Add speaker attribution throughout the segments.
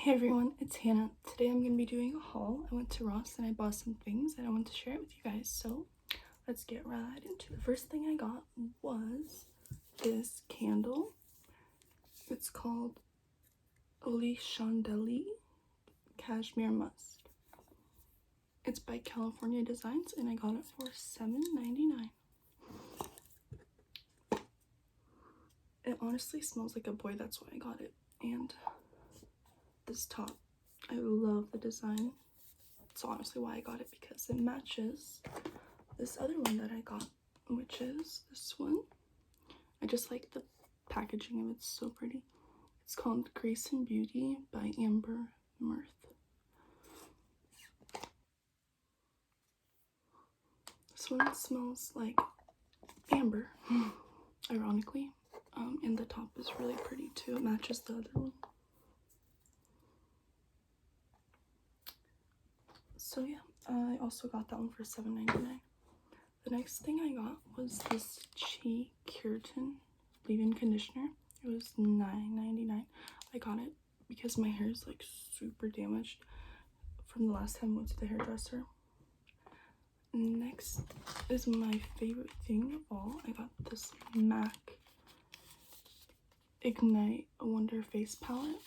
Speaker 1: Hey everyone, it's Hannah. Today I'm going to be doing a haul. I went to Ross and I bought some things and I want to share it with you guys. So let's get right into it. The first thing I got was this candle. It's called Le Chandelier Cashmere Musk. It's by California Designs and I got it for $7.99. It honestly smells like a boy, that's why I got it. And this top, I love the design. That's honestly why I got it, because it matches this other one that I got, which is this one. I just like the packaging of it, it's so pretty. It's called Grace and Beauty by Amber Mirth. This one smells like amber, ironically, and the top is really pretty too. It matches the other one. So yeah, I also got that one for $7.99. The next thing I got was this Chi Keratin leave-in conditioner. It was $9.99. I got it because my hair is like super damaged from the last time I went to the hairdresser. Next is my favorite thing of all. I got this MAC Ignite a Wonder face palette.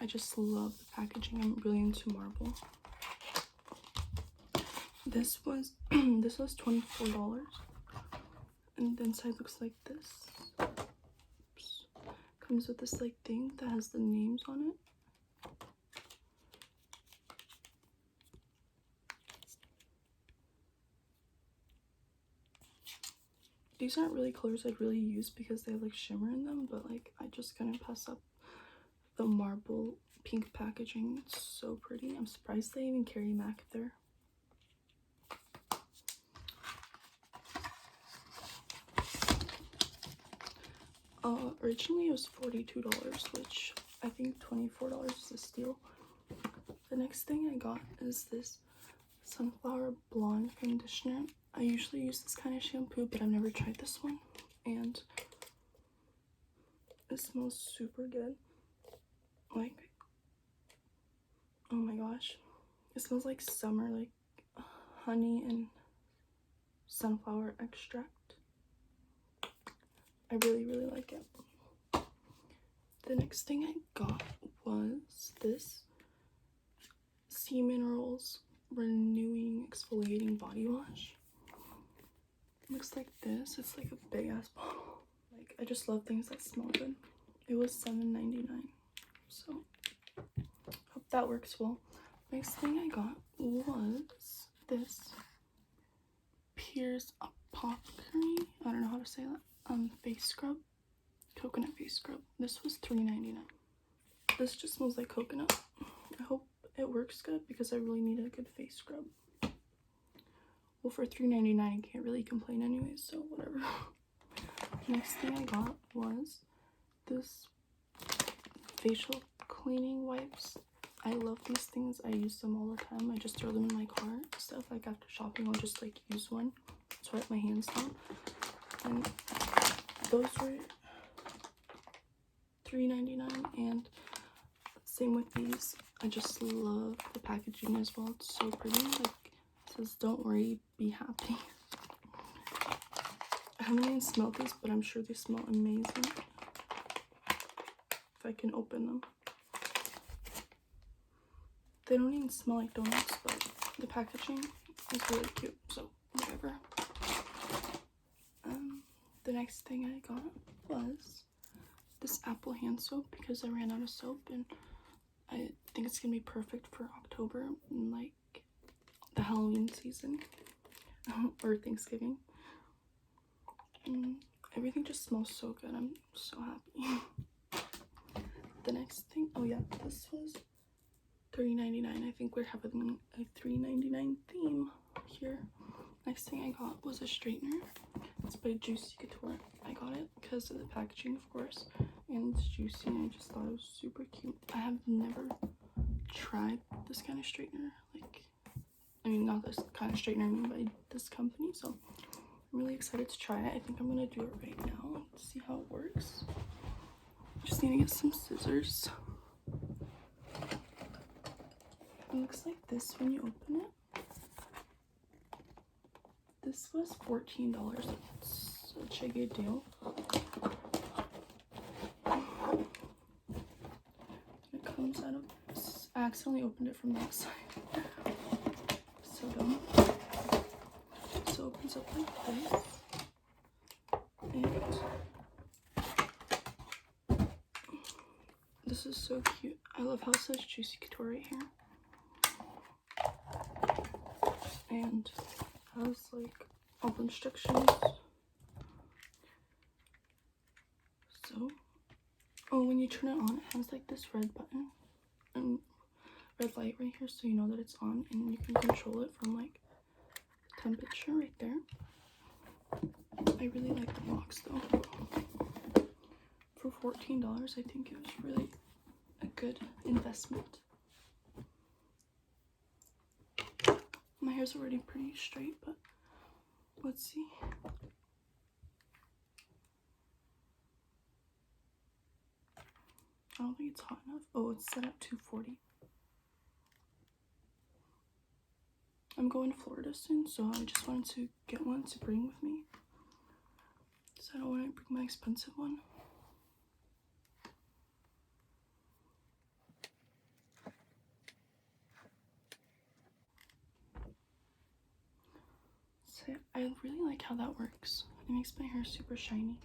Speaker 1: I just love the packaging. I'm really into marble. This was $24, and the inside looks like this. Oops. Comes with this like thing that has the names on it. These aren't really colors I'd really use because they have like shimmer in them, but like I just couldn't pass up the marble pink packaging. It's so pretty. I'm surprised they even carry MAC there. Originally it was $42, which I think $24 is a steal. The next thing I got is this Sunflower Blonde conditioner. I usually use this kind of shampoo, but I've never tried this one, and it smells super good. Like, oh my gosh, it smells like summer, like honey and sunflower extract. I really like it. The next thing I got was this Sea Minerals Renewing Exfoliating Body Wash. It looks like this. It's like a big ass bottle. Like, I just love things that smell good. It was $7.99, so hope that works well. Next thing I got was this Pierce Apothecary, I don't know how to say that, face scrub, coconut face scrub. This was $3.99. This just smells like coconut. I hope it works good because I really need a good face scrub. Well, for $3.99 I can't really complain anyways, so whatever. Next thing I got was this facial cleaning wipes. I love these things. I use them all the time. I just throw them in my car and stuff. Like after shopping, I'll just like use one, swipe my hands down. And those were $3.99, and same with these. I just love the packaging as well. It's so pretty. Like, it says, "Don't worry, be happy." I haven't even smelled these, but I'm sure they smell amazing. If I can open them. They don't even smell like donuts, but the packaging is really cute, so whatever. The next thing I got was this apple hand soap because I ran out of soap, and I think it's gonna be perfect for October and like the Halloween season or Thanksgiving. Everything just smells so good. I'm so happy. The next thing, oh yeah, this was $3.99. I think we're having a $3.99 theme here. Next thing I got was a straightener. It's by Juicy Couture. I got it because of the packaging, of course, and it's juicy, and I just thought it was super cute. I have never tried this kind of straightener. Like, I mean, not this kind of straightener made by this company, so I'm really excited to try it. I think I'm gonna do it right now and see how it works. Just need to get some scissors. It looks like this when you open it. This was $14. It's such a good deal. It comes out of this. I accidentally opened it from the outside. So dumb. So it opens up like this. And this is so cute. I love how it says Juicy Couture right here. And has like all the instructions. So, oh, when you turn it on, it has like this red button and red light right here, so you know that it's on, and you can control it from like temperature right there. I really like the box though. For $14, I think it was really a good investment. My hair's already pretty straight, but let's see. I don't think it's hot enough. Oh, it's set at 240. I'm going to Florida soon, so I just wanted to get one to bring with me. So I don't want to bring my expensive one. So I really like how that works. It makes my hair super shiny.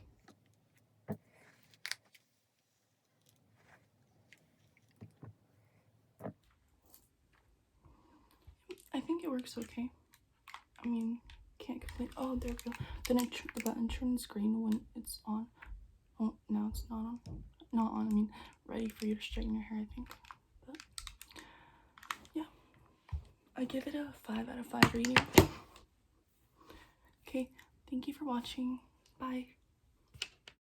Speaker 1: I think it works okay. I mean, can't complain. Oh, there we go. Then the button turns green when it's on. Oh, now it's not on. Not on, I mean, ready for you to straighten your hair, I think. But, yeah. I give it a 5 out of 5 rating. Okay, thank you for watching. Bye.